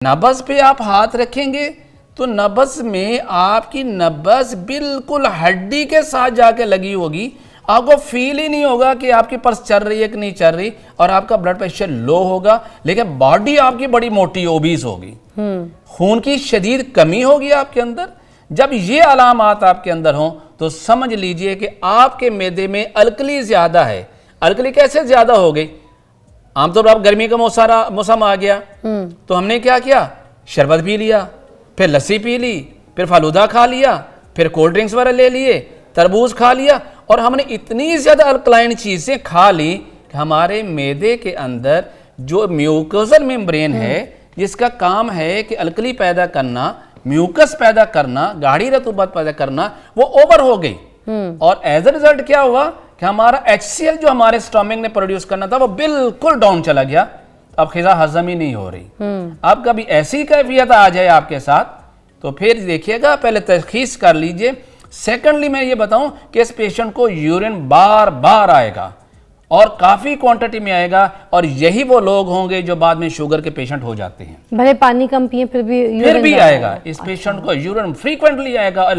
नब्ज पे आप हाथ रखेंगे तो नब्ज में आपकी नब्ज बिल्कुल हड्डी के साथ जाके लगी होगी, आपको फील ही नहीं होगा कि आपकी पल्स चल रही है कि नहीं चल रही, और आपका ब्लड प्रेशर लो होगा, लेकिन बॉडी आपकी बड़ी मोटी ओबीस होगी, खून की शदीद कमी होगी आपके अंदर। जब ये अलामात आपके अंदर हों तो समझ लीजिए कि आपके मैदे में अल्कली ज्यादा है। अल्कली कैसे ज्यादा हो गई? आमतौर पर आप गर्मी का मौसम आ गया तो हमने क्या किया, शरबत पी लिया, फिर लस्सी पी ली, फिर फालूदा खा लिया, फिर कोल्ड ड्रिंक्स वगैरह ले लिए, तरबूज खा लिया, और हमने इतनी ज्यादा अल्कलाइन चीजें खा ली कि हमारे मैदे के अंदर जो म्यूकोजल मेम्ब्रेन है जिसका काम है कि अल्कली पैदा करना, म्यूकस पैदा करना, गाढ़ी रतूबत पैदा करना, वो ओवर हो गई। और एज अ रिजल्ट क्या हुआ कि हमारा HCl जो हमारे स्टमक ने प्रोड्यूस करना था वो बिल्कुल डाउन चला गया। अब ग़िज़ा हजम ही नहीं हो रही। अब कभी ऐसी कैफियत आ जाए आपके साथ तो फिर देखिएगा, पहले तशखीस कर लीजिए। सेकेंडली मैं ये बताऊं कि इस पेशेंट को यूरिन बार बार आएगा और काफी क्वांटिटी में आएगा, और यही वो लोग होंगे जो बाद में शुगर के पेशेंट हो जाते हैं। भले पानी कम पिए फिर भी आएगा इस पेशेंट को यूरिन फ्रीक्वेंटली आएगा,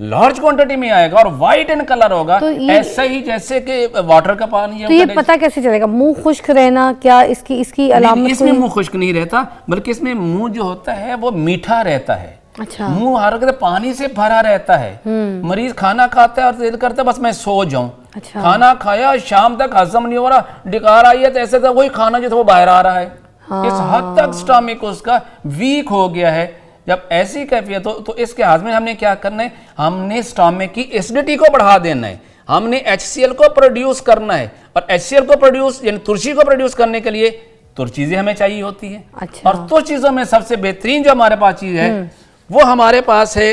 लार्ज क्वांटिटी में आएगा और वाइट इन कलर होगा, तो ऐसा ही जैसे कि वाटर का पानी है। तो ये पता कैसे चलेगा? मुंह खुश्क रहना क्या इसकी अलामत? इसमें मुंह खुश्क नहीं रहता, बल्कि इसमें मुंह जो होता है वो मीठा रहता है। अच्छा। मुंह हर वक्त पानी से भरा रहता है। मरीज खाना खाता है और दिल करता है बस मैं सो जाऊं। अच्छा। खाना खाया, शाम तक हजम नहीं हो रहा, डिकार आई है तो ऐसे तो वही खाना जो था वो बाहर आ रहा है। हाँ। इस हद तक स्टमक उसका वीक हो गया है। जब ऐसी कैफियत हो तो इसके हाथ में हमने क्या करना है, हमने स्टमक की एसिडिटी को बढ़ा देना है, हमने HCl को प्रोड्यूस करना है, और HCl को प्रोड्यूस यानी तुर्शी को प्रोड्यूस करने के लिए तुर चीजें हमें चाहिए होती है। अच्छा। और तुर चीजों में सबसे बेहतरीन जो हमारे पास चीज है वो हमारे पास है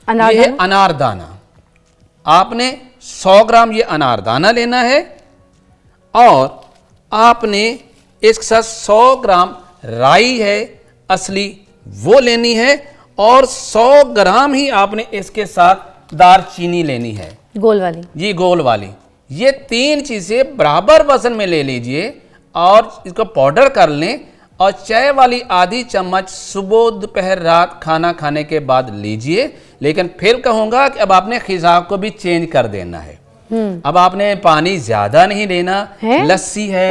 ये है अनारदाना। आपने 100 ग्राम ये अनारदाना लेना है, और आपने इसके साथ 100 ग्राम राई है असली वो लेनी है, और 100 ग्राम ही आपने इसके साथ दारचीनी लेनी है, गोल वाली जी, गोल वाली। ये 3 चीजें बराबर वजन में ले लीजिए और इसको पाउडर कर लें, और चाय वाली आधी चम्मच सुबह दोपहर रात खाना खाने के बाद लीजिए। लेकिन फिर कहूंगा कि अब आपने ग़िज़ा को भी चेंज कर देना है। अब आपने पानी ज्यादा नहीं लेना, लस्सी है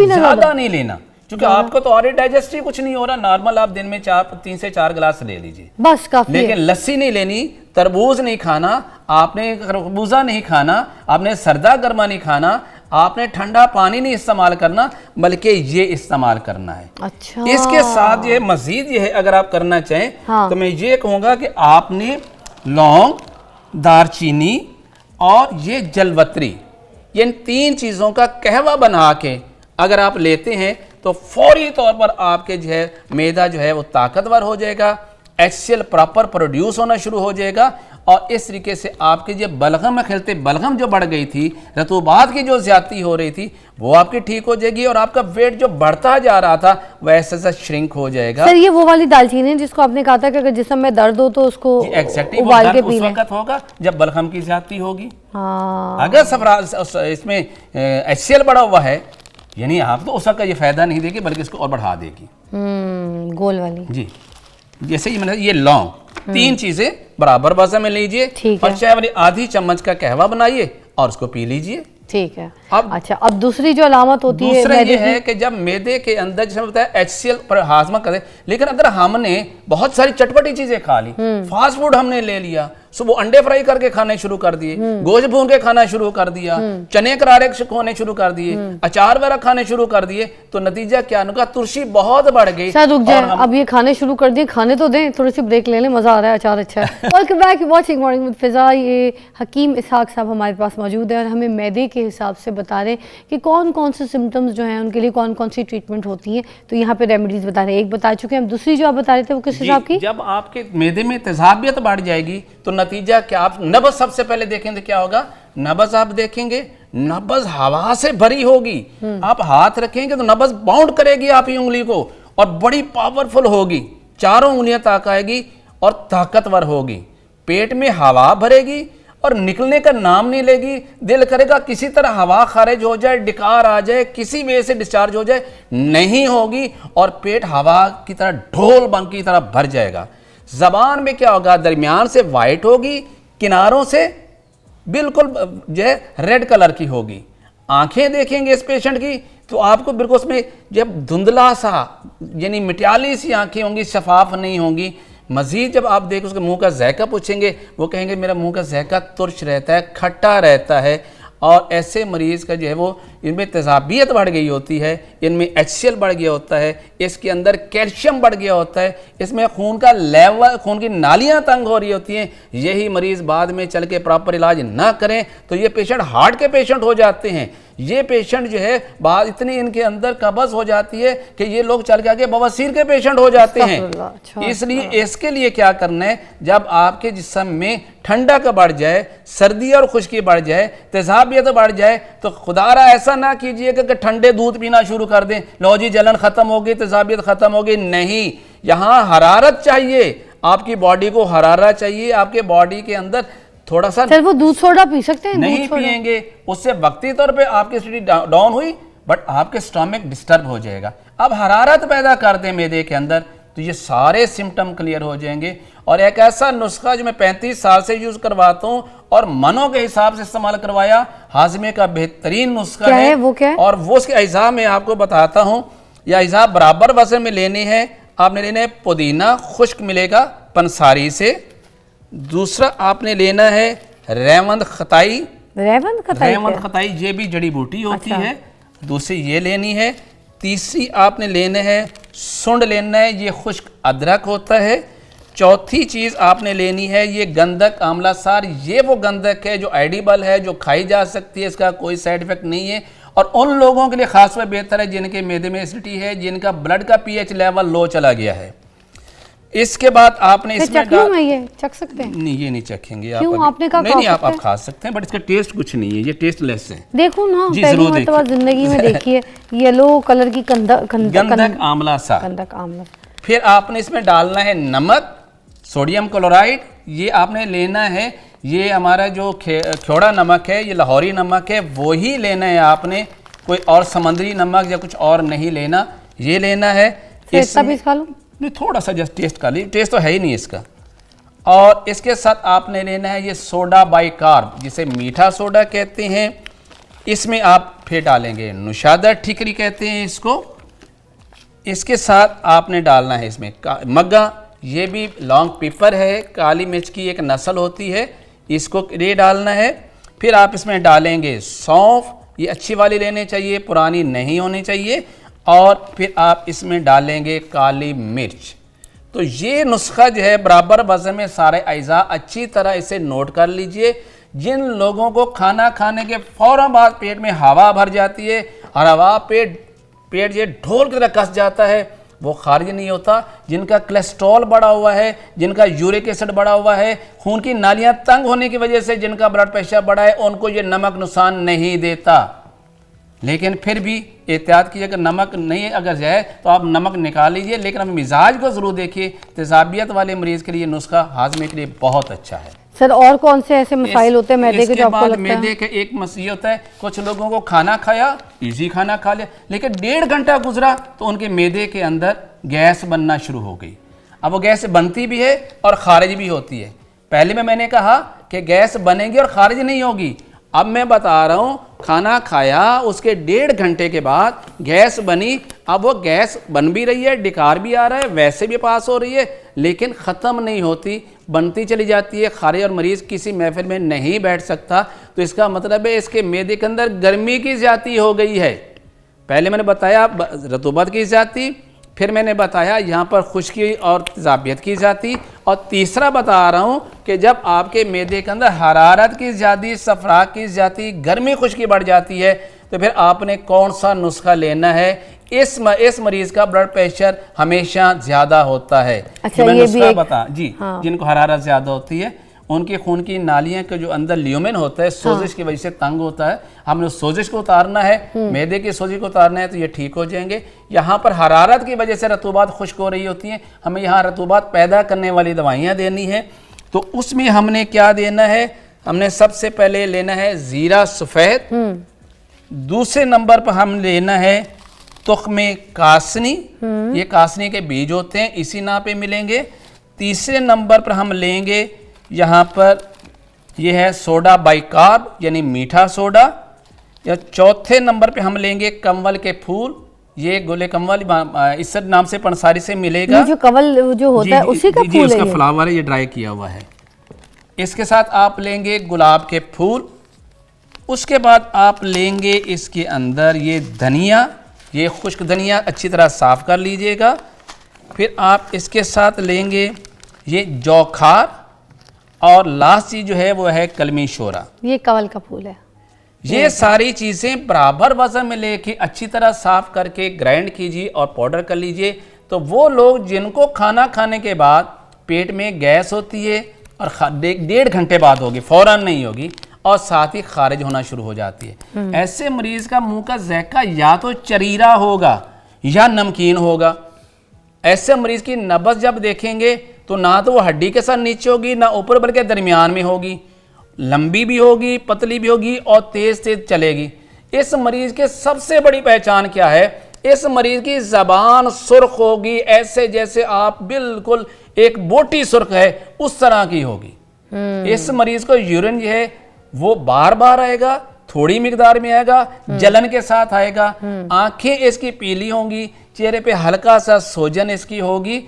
ज्यादा नहीं लेना, क्योंकि आपको तो और डाइजेस्ट ही कुछ नहीं हो रहा। नॉर्मल आप दिन में 3 से 4 गिलास ले लीजिए बस काफी। लेकिन लस्सी नहीं लेनी, तरबूज नहीं खाना, आपने खरबूजा नहीं खाना, आपने सर्दा गर्मा नहीं खाना, आपने ठंडा पानी नहीं इस्तेमाल करना, बल्कि ये इस्तेमाल करना है। अच्छा। इसके साथ ये मजीद ये है, अगर आप करना चाहें तो मैं ये कहूंगा कि आपने लौंग, दारचीनी और ये जलवत्री, ये 3 चीजों का कहवा बना के अगर आप लेते हैं तो फौरी तौर पर आपके जो है मैदा जो है वो ताकतवर हो जाएगा, HCl प्रॉपर प्रोड्यूस होना शुरू हो जाएगा, और इस तरीके से आपके जो बलगम में खिलते बलगम जो बढ़ गई थी, रतूबात की जो ज्यादती हो रही थी वो आपकी ठीक हो जाएगी, और आपका वेट जो बढ़ता जा रहा था वैसे ऐसा श्रिंक हो जाएगा। सर ये वो वाली दालचीनी है जिसको आपने कहा था कि अगर जिस्म में दर्द हो तो उसको उबाल के पीना। उस वक्त होगा जब बलगम की ज्यादती होगी। हाँ। अगर इसमें HCl बढ़ा हुआ है यानी आप तो उसका ये फायदा नहीं देगी बल्कि इसको और बढ़ा देगी। गोल वाली जी। जैसे ये मैंने ये लौंग 3 चीजें बराबर वजन में लीजिए, और चाय वाली आधी चम्मच का कहवा बनाइए और उसको पी लीजिए। ठीक है। अब अच्छा, अब दूसरी जो अलामत होती है दूसरा ये है कि जब मैदे के अंदर जैसे बताया HCl पर हाजमा करे, लेकिन अगर हमने बहुत सारी चटपटी चीजें खा ली, फास्ट फूड हमने ले लिया, सुबह अंडे फ्राई करके खाने शुरू कर दिए, गोश्त भून के खाना शुरू कर दिया, चने करारे खाने शुरू कर दिए, अचार वगैरह खाने शुरू कर दिए, तो नतीजा क्या होगा, तुर्शी बहुत बढ़ गई। सर रुक जाए, अब ये खाने शुरू कर दिए, खाने तो दें, थोड़ी सी ब्रेक ले लें, मजा आ रहा है, अचार अच्छा है। Welcome back, watching morning with Fiza. ये हकीम इसहाक साहब हमारे पास मौजूद है और हमें मैदे के हिसाब से बता रहे हैं कि कौन कौन से सिम्टम्स जो हैं उनके लिए कौन कौन सी ट्रीटमेंट होती है। तो यहाँ पे रेमेडीज बता रहे हैं, एक बता चुके हैं, हम दूसरी जो आप बता रहे थे वो किस हिसाब की? जब आपके मैदे में तेजाबियत बढ़ जाएगी तो नतीजा क्या, आप नब्ज सबसे पहले देखेंगे क्या होगा, नब्ज आप देखेंगे, नब्ज हवा से भरी होगी, आप हाथ रखेंगे तो नब्ज बाउंड करेगी आपकी उंगली को और बड़ी पावरफुल होगी, चारों उंगलियां तक आएगी और ताकतवर होगी, पेट में हवा भरेगी और निकलने का नाम नहीं लेगी। दिल करेगा किसी तरह हवा खारिज हो जाए, डिकार आ जाए, किसी वजह से डिस्चार्ज हो जाए, नहीं होगी और पेट हवा की तरह ढोल बंक की तरह भर जाएगा। जबान में क्या होगा, दरमियान से वाइट होगी, किनारों से बिल्कुल जो है रेड कलर की होगी। आंखें देखेंगे इस पेशेंट की तो आपको बिल्कुल उसमें जब धुंधला सा यानी मिट्याली सी आंखें होंगी, शफाफ नहीं होंगी। मजीद जब आप देख उसके मुंह का जायका पूछेंगे, वो कहेंगे मेरा मुंह का जायका तुर्श रहता है, खट्टा रहता है। और ऐसे मरीज़ का जो है वो इनमें तेज़ाबियत बढ़ गई होती है, इनमें HCl बढ़ गया होता है, इसके अंदर कैल्शियम बढ़ गया होता है, इसमें खून का लेवल, खून की नालियां तंग हो रही होती हैं। यही मरीज़ बाद में चल के प्रॉपर इलाज ना करें तो ये पेशेंट हार्ट के पेशेंट हो जाते हैं। ये पेशेंट जो है बाद इतनी इनके अंदर कब्ज़ हो जाती है कि ये लोग चल के आगे बवासीर के पेशेंट हो जाते हैं। इसलिए इसके लिए क्या करना है, जब आपके जिस्म में ठंडक बढ़ जाए, सर्दी और खुश्की बढ़ जाए, तेज़ाबियत बढ़ जाए, तो खुदारा ऐसा ना कीजिए कि ठंडे दूध पीना शुरू कर दें, लो जी जलन ख़त्म हो गई, तेज़ाबियत ख़त्म हो गई। नहीं, यहाँ हरारत चाहिए, आपकी बॉडी को हरारत चाहिए। आपके बॉडी के अंदर थोड़ा सा सर वो दूध सोडा पी सकते हैं? नहीं पिएंगे, उससे वक्ती तौर पे आपकी एसिडिटी डाउन हुई, बट आपके स्टमक डिस्टर्ब हो जाएगा। अब हरारत पैदा कर दें मैदे के अंदर तो ये सारे सिम्टम क्लियर हो जाएंगे। और एक ऐसा नुस्खा जो मैं 35 साल से यूज करवाता हूँ और मनों के हिसाब से इस्तेमाल करवाया, हाजमे का बेहतरीन नुस्खा है। वो क्या है? और वो उसके अज्जा में आपको बताता हूँ। ये अज्जा बराबर वजन में लेने हैं। आपने लेना है पुदीना, खुश्क मिलेगा पंसारी से। दूसरा आपने लेना है रेवंद खताई। रेवंद खताई ये भी जड़ी बूटी होती है। दूसरी ये लेनी है। तीसरी आपने लेना है सुंड लेना है, ये खुश्क अदरक होता है। चौथी चीज़ आपने लेनी है ये गंधक आंवला सार। ये वो गंधक है जो एडिबल है, जो खाई जा सकती है, इसका कोई साइड इफेक्ट नहीं है और उन लोगों के लिए खास बेहतर है जिनके मैदे में एसिडिटी है, जिनका ब्लड का पीएच लेवल लो चला गया है। इसके बाद आपने इसमें ये चख सकते हैं? नहीं, ये नहीं चखेंगे आप। क्यों? आपने कहा नहीं, आप खा सकते हैं, बट इसका टेस्ट कुछ नहीं है, ये टेस्टलेस है। देखो ना, पहली मर्तबा जिंदगी में देखिए येलो कलर की गंधक आंवला सा। गंधक आंवला। फिर आपने इसमें डालना है नमक, सोडियम क्लोराइड। ये आपने लेना है, ये हमारा जो खेड़ा नमक है, ये लाहौरी नमक है, वो ही लेना है आपने। कोई और समुद्री नमक या कुछ और नहीं लेना, ये लेना है। नहीं, थोड़ा सा जस्ट टेस्ट कर ली, टेस्ट तो है ही नहीं इसका। और इसके साथ आपने लेना है ये सोडा बाइकार्ब, जिसे मीठा सोडा कहते हैं। इसमें आप फिर डालेंगे नुशादा ठिकरी कहते हैं इसको। इसके साथ आपने डालना है इसमें मग्गा, ये भी लॉन्ग पेपर है, काली मिर्च की एक नस्ल होती है, इसको ये डालना है। फिर आप इसमें डालेंगे सौंफ, ये अच्छी वाली लेनी चाहिए, पुरानी नहीं होनी चाहिए। और फिर आप इसमें डालेंगे काली मिर्च। तो ये नुस्खा जो है बराबर वजन में सारे अज्जा, अच्छी तरह इसे नोट कर लीजिए। जिन लोगों को खाना खाने के फौरन बाद पेट में हवा भर जाती है और हवा पेट ये ढोल की तरह कस जाता है, वो खारिज नहीं होता। जिनका कोलेस्ट्रॉल बढ़ा हुआ है, जिनका यूरिक एसिड बढ़ा हुआ है, खून की नालियां तंग होने की वजह से जिनका ब्लड प्रेशर बढ़ा है, उनको ये नमक नुकसान नहीं देता। लेकिन फिर भी एहतियात कीजिए, अगर नमक नहीं अगर जाए तो आप नमक निकाल लीजिए, लेकिन अब मिजाज को ज़रूर देखिए। तेज़ाबियत वाले मरीज़ के लिए नुस्खा हाजमे के लिए बहुत अच्छा है। सर और कौन से ऐसे मसाइल होते हैं मैदे के जो आपको लगता है? मैदे का एक मसला होता है, कुछ लोगों को खाना खाया, इजी खाना खा लिया, लेकिन 1.5 घंटा गुजरा तो उनके मैदे के अंदर गैस बनना शुरू हो गई। अब वो गैस बनती भी है और खारिज भी होती है। पहले में मैंने कहा कि गैस बनेगी और खारिज नहीं होगी। अब मैं बता रहा हूँ, खाना खाया उसके 1.5 घंटे के बाद गैस बनी। अब वो गैस बन भी रही है, डिकार भी आ रहा है, वैसे भी पास हो रही है, लेकिन ख़त्म नहीं होती, बनती चली जाती है। खारिज और मरीज़ किसी महफिल में नहीं बैठ सकता। तो इसका मतलब है इसके मैदे के अंदर गर्मी की ज़्यादती हो गई है। पहले मैंने बताया रतूबत की ज़्यादती, फिर मैंने बताया यहाँ पर खुश्की और तेज़ाबियत की ज़्यादती, और तीसरा बता रहा हूँ कि जब आपके मैदे के अंदर हरारत की ज़्यादती, सफरा की ज़्यादती, गर्मी खुश्की बढ़ जाती है, तो फिर आपने कौन सा नुस्खा लेना है। इस मरीज़ का ब्लड प्रेशर हमेशा ज़्यादा होता है। अच्छा, मैं ये नुस्खा भी बता जी। हाँ। जिनको हरारत ज़्यादा होती है, उनके खून की नालियां के जो अंदर ल्यूमेन होता है, सोजिश की वजह से तंग होता है, हमने उस सोजिश को उतारना है, मैदे की सोजिश को उतारना है, तो ये ठीक हो जाएंगे। यहाँ पर हरारत की वजह से रतूबात खुश्क हो रही होती हैं, हमें यहाँ रतूबात पैदा करने वाली दवाइयाँ देनी है। तो उसमें हमने क्या देना है, हमने सबसे पहले लेना है जीरा सफ़ेद, दूसरे नंबर पर हम लेना है तुख्मे कासनी, ये कासनी के बीज होते हैं, इसी नाम पे मिलेंगे। तीसरे नंबर पर हम लेंगे यहाँ पर ये है सोडा बाइकार्ब यानी मीठा सोडा। या चौथे नंबर पे हम लेंगे कंवल के फूल, ये गोले कंवल इस नाम से पंसारी से मिलेगा। ये जो कंवल जो होता है उसी का फूल है, उसका फ्लावर है, ये ड्राई किया हुआ है। इसके साथ आप लेंगे गुलाब के फूल। उसके बाद आप लेंगे इसके अंदर ये धनिया, ये खुश्क धनिया अच्छी तरह साफ कर लीजिएगा। फिर आप इसके साथ लेंगे ये जौखार, और लास्ट चीज जो है वो है कलमी शोरा, ये कंवल का फूल है। ये सारी चीज़ें बराबर वजन में लेके अच्छी तरह साफ करके ग्राइंड कीजिए और पाउडर कर लीजिए। तो वो लोग जिनको खाना खाने के बाद पेट में गैस होती है और 1.5 घंटे बाद होगी, फौरन नहीं होगी, और साथ ही खारिज होना शुरू हो जाती है, ऐसे मरीज का मुंह का ज़ायका या तो चरीरा होगा या नमकीन होगा। ऐसे मरीज की नब्ज़ जब देखेंगे तो ना तो वो हड्डी के साथ नीचे होगी, ना ऊपर बल्कि दरमियान में होगी, लंबी भी होगी, पतली भी होगी और तेज तेज चलेगी। इस मरीज के सबसे बड़ी पहचान क्या है? इस मरीज की जबान सुर्ख होगी, ऐसे जैसे आप बिल्कुल एक बोटी सुर्ख है उस तरह की होगी। इस मरीज को यूरिन जो है वो बार बार आएगा, थोड़ी मिकदार में आएगा, जलन के साथ आएगा, आंखें इसकी पीली होंगी, चेहरे पे हल्का सा सोजन इसकी होगी,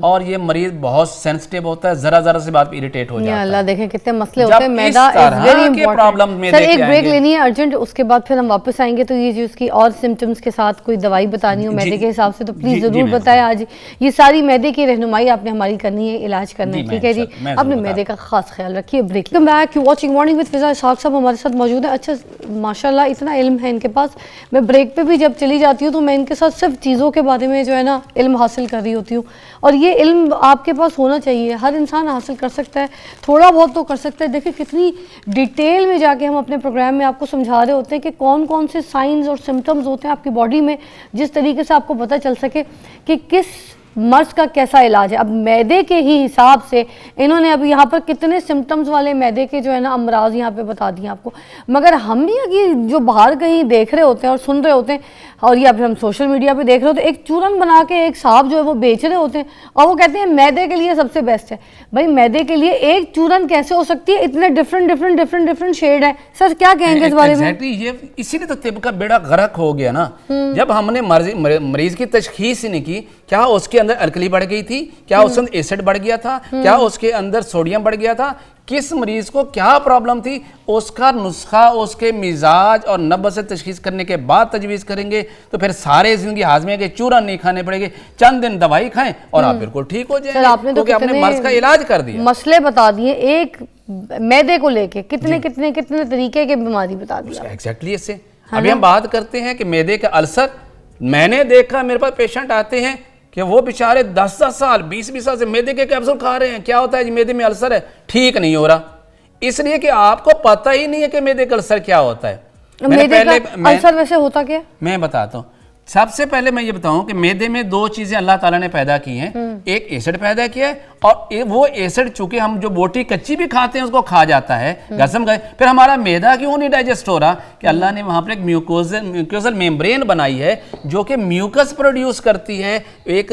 और ये मरीज बहुत सेंसिटिव होता है, जरा जरा से बात इरिटेट हो जाता है। अल्लाह देखें कितने मसले होते हैं। मैदा इज वेरी इंपॉर्टेंट। सर एक ब्रेक लेनी है अर्जेंट, उसके बाद फिर हम वापस आएंगे। तो ये जो इसकी और सिम्टम्स के साथ कोई दवाई बतानी हो मैदे के हिसाब से तो प्लीज जरूर बताएं। आज ये सारी मैदे की रहनुमाई आपने हमारी करनी है, इलाज करना है, ठीक है जी। अपने मैदे का खास ख्याल रखिए। Break back, you watching morning with Fiza. Ishaq साहब हमारे साथ मौजूद है। अच्छा माशाल्लाह इतना इल्म है इनके पास। मैं ब्रेक पे भी जब चली जाती हूँ तो मैं इनके साथ सिर्फ चीज़ों के बारे में जो है ना इल्म हासिल कर रही होती हूँ, और ये इल्म आपके पास होना चाहिए। हर इंसान हासिल कर सकता है, थोड़ा बहुत तो कर सकता है। देखिए कितनी डिटेल में जाके हम अपने प्रोग्राम में आपको समझा रहे होते हैं कि कौन कौन से साइंस और सिम्टम्स होते हैं आपकी बॉडी में, जिस तरीके से आपको पता चल सके कि किस मर्ज का कैसा इलाज है। अब मैदे के ही हिसाब से इन्होंने अब यहाँ पर कितने सिम्टम्स वाले मैदे के जो है ना अमराज यहाँ पे बता दिए आपको। मगर हम भी अगर जो बाहर कहीं देख रहे होते हैं और सुन रहे होते हैं, और या फिर हम सोशल मीडिया पे देख रहे होते हैं, एक चूरन बना के एक साहब जो है वो बेच रहे होते हैं और वो कहते हैं मैदे के लिए सबसे बेस्ट है। भाई मैदे के लिए एक चूरन कैसे हो सकती है? इतने डिफरेंट शेड है। सर क्या कहेंगे इस बारे में? ये इसीलिए तो तिब का बेड़ा गर्क हो गया ना। जब हमने मरीज की तशखीस ही नहीं की, क्या उसके अंदर अल्कली बढ़ गई थी, क्या उसके अंदर एसिड बढ़ गया था, क्या उसके अंदर सोडियम बढ़ गया था, किस मरीज को क्या प्रॉब्लम थी, उसका नुस्खा उसके मिजाज और नब्ज से तशखीस करने के बाद तजवीज़ करेंगे। तो फिर सारे जिंदगी हाजमे के चूरन नहीं खाने पड़ेंगे, चंद दिन दवाई खाएं और आप बिल्कुल ठीक हो जाएंगे। आपने तो अपने मर्ज का इलाज कर दिया, मसले बता दिए। एक मैदे को लेके कितने तरीके के बीमारी बता दी एग्जैक्टली। इससे अभी हम बात करते हैं कि मैदे का अल्सर। मैंने देखा मेरे पास पेशेंट आते हैं कि वो बेचारे 10-10 साल 20-20 साल से मैदे के कैप्सूल खा रहे हैं। क्या होता है जी? मैदे में अल्सर है, ठीक नहीं हो रहा, इसलिए कि आपको पता ही नहीं है कि मैदे का अल्सर क्या होता है। मैदे का अल्सर वैसे होता क्या? मैं बताता हूँ। सबसे पहले मैं ये बताऊं कि मैदे में दो चीजें अल्लाह ताला ने पैदा की हैं। एक एसिड पैदा किया है, और वो एसिड चूंकि हम जो बोटी कच्ची भी खाते हैं उसको खा जाता है, गसम गए। फिर हमारा मैदा क्यों नहीं डाइजेस्ट हो रहा? कि अल्लाह ने वहां पर एक म्यूकोसल मेम्ब्रेन बनाई है जो कि म्यूकस प्रोड्यूस करती है, एक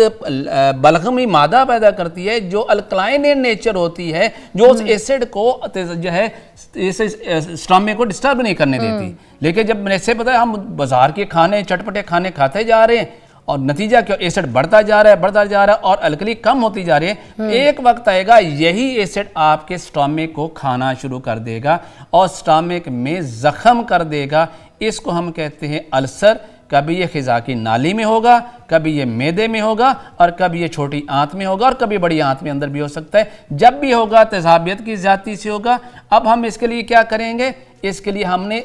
बलगमी मादा पैदा करती है जो अल्कलाइन इन नेचर होती है, जो उस एसिड को जो है स्टमक को डिस्टर्ब नहीं करने देती। लेकिन जब मैंने से बताया हम बाजार के खाने चटपटे खाने खाते जा रहे हैं और नतीजा क्या? एसिड बढ़ता जा रहा है और अल्कली कम होती जा रही है। एक वक्त आएगा यही एसिड आपके स्टमक को खाना शुरू कर देगा और स्टमक में जख्म कर देगा। इसको हम कहते हैं अल्सर। कभी ये खिजा की नाली में होगा, कभी ये मैदे में होगा, और कभी ये छोटी आंत में होगा, और कभी बड़ी आंत में अंदर भी हो सकता है। जब भी होगा तेजाबियत की ज़्यादती से होगा। अब हम इसके लिए क्या करेंगे? इसके लिए हमने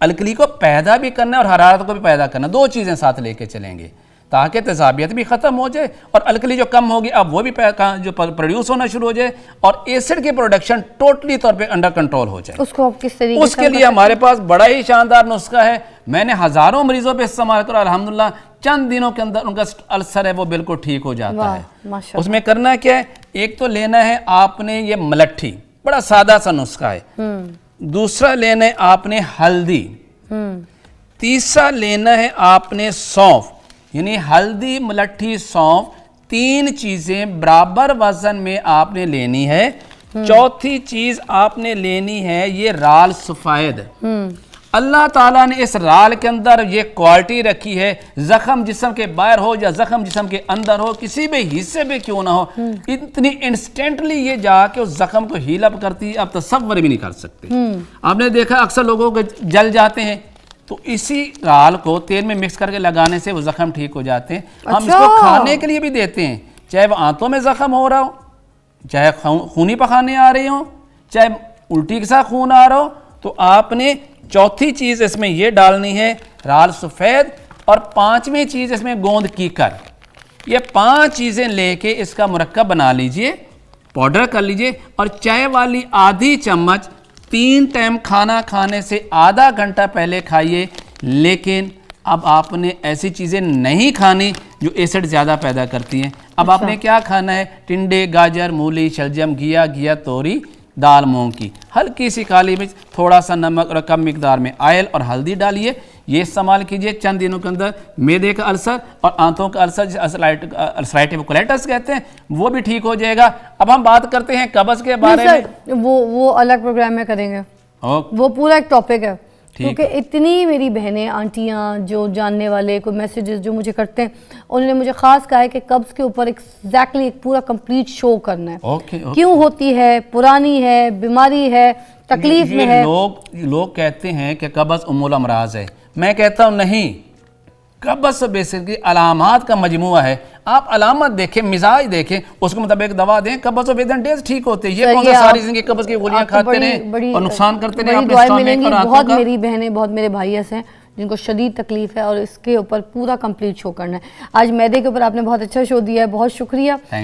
अल्कली को पैदा भी करना है और हरारत को भी पैदा करना, दो चीज़ें साथ लेके चलेंगे ताकि तेजाबियत भी ख़त्म हो जाए और अल्कली जो कम होगी अब वो भी जो प्रोड्यूस होना शुरू हो जाए और एसिड की प्रोडक्शन टोटली तौर पे अंडर कंट्रोल हो जाए। उसको आप किस तरीके उसके लिए हमारे पास बड़ा ही शानदार नुस्खा है। मैंने हज़ारों मरीजों पे इस्तेमाल करा, अल्हम्दुलिल्लाह चंद दिनों के अंदर उनका अल्सर है वो बिल्कुल ठीक हो जाता है। उसमें करना क्या है? एक तो लेना है आपने ये मलट्ठी, बड़ा सादा सा नुस्खा है। दूसरा लेना है आपने हल्दी, तीसरा लेना है आपने सौंफ, यानी हल्दी, मुलट्ठी, सौंफ, 3 चीजें बराबर वजन में आपने लेनी है। चौथी चीज आपने लेनी है ये राल सफेद। अल्लाह ताला ने इस राल के अंदर ये क्वालिटी रखी है, जख्म जिस्म के बाहर हो या जख्म जिस्म के अंदर हो, किसी भी हिस्से में क्यों ना हो, इतनी इंस्टेंटली ये जाके उस जख्म को हील अप करती है, आप तसव्वुर भी नहीं कर सकते। आपने देखा अक्सर लोगों को जल जाते हैं, तो इसी राल को तेल में मिक्स करके लगाने से वो जख्म ठीक हो जाते हैं। हम इसको खाने के लिए भी देते हैं, चाहे वो आंतों में जख्म हो रहा हो, चाहे खूनी पखाने आ रही हो, चाहे उल्टी के साथ खून आ रहा हो, तो आपने चौथी चीज़ इसमें ये डालनी है राल सफ़ेद, और 5वीं चीज़ इसमें गोंद कीकर। ये 5 चीज़ें लेके इसका मुरक्कब बना लीजिए, पाउडर कर लीजिए, और चाय वाली आधी चम्मच 3 टाइम खाना खाने से आधा घंटा पहले खाइए। लेकिन अब आपने ऐसी चीज़ें नहीं खानी जो एसिड ज़्यादा पैदा करती हैं। अब आपने क्या खाना है, टिंडे, गाजर, मूली, शलजम, घिया, तोरी, दाल मूंग की, हल्की सी काली मिर्च, थोड़ा सा नमक और कम मिकदार में ऑयल और हल्दी डालिए। ये इस्तेमाल कीजिए। चंद दिनों के अंदर मैदे का अल्सर और आंतों का अल्सर, अल्सराइटिस कोलाइटिस कहते हैं, वो भी ठीक हो जाएगा। अब हम बात करते हैं कब्ज़ के बारे में। वो अलग प्रोग्राम में करेंगे, वो पूरा एक टॉपिक है, क्योंकि इतनी मेरी बहनें, आंटियां जो जानने वाले कोई मैसेजेस जो मुझे करते हैं, उन्होंने मुझे खास कहा है कि कब्ज़ के ऊपर एग्जैक्टली एक पूरा कंप्लीट शो करना है। क्यों होती है, पुरानी है, बीमारी है, तकलीफ में है। लोग कहते हैं कि कब्ज़ उम्मुल अमराज है। मैं कहता हूँ नहीं, कब्ज़ बेसिकली अलामात का मजमुआ है। आप अलामत देखें, मिजाज देखें, उसके मुताबिक दवा दें, कब्ज़ विद इन डेज ठीक होते हैं। ये कौन सा सारी जिंदगी कब्ज़ की गोलियां खाते रहे और नुकसान करते रहे अपने स्टमक और आंतों का। बहुत मेरी बहनें, बहुत मेरे भाई ऐसे हैं जिनको शदीद तकलीफ है, और इसके ऊपर पूरा कंप्लीट शो करना है। आज मैदे के ऊपर आपने बहुत अच्छा शो दिया है, बहुत शुक्रिया।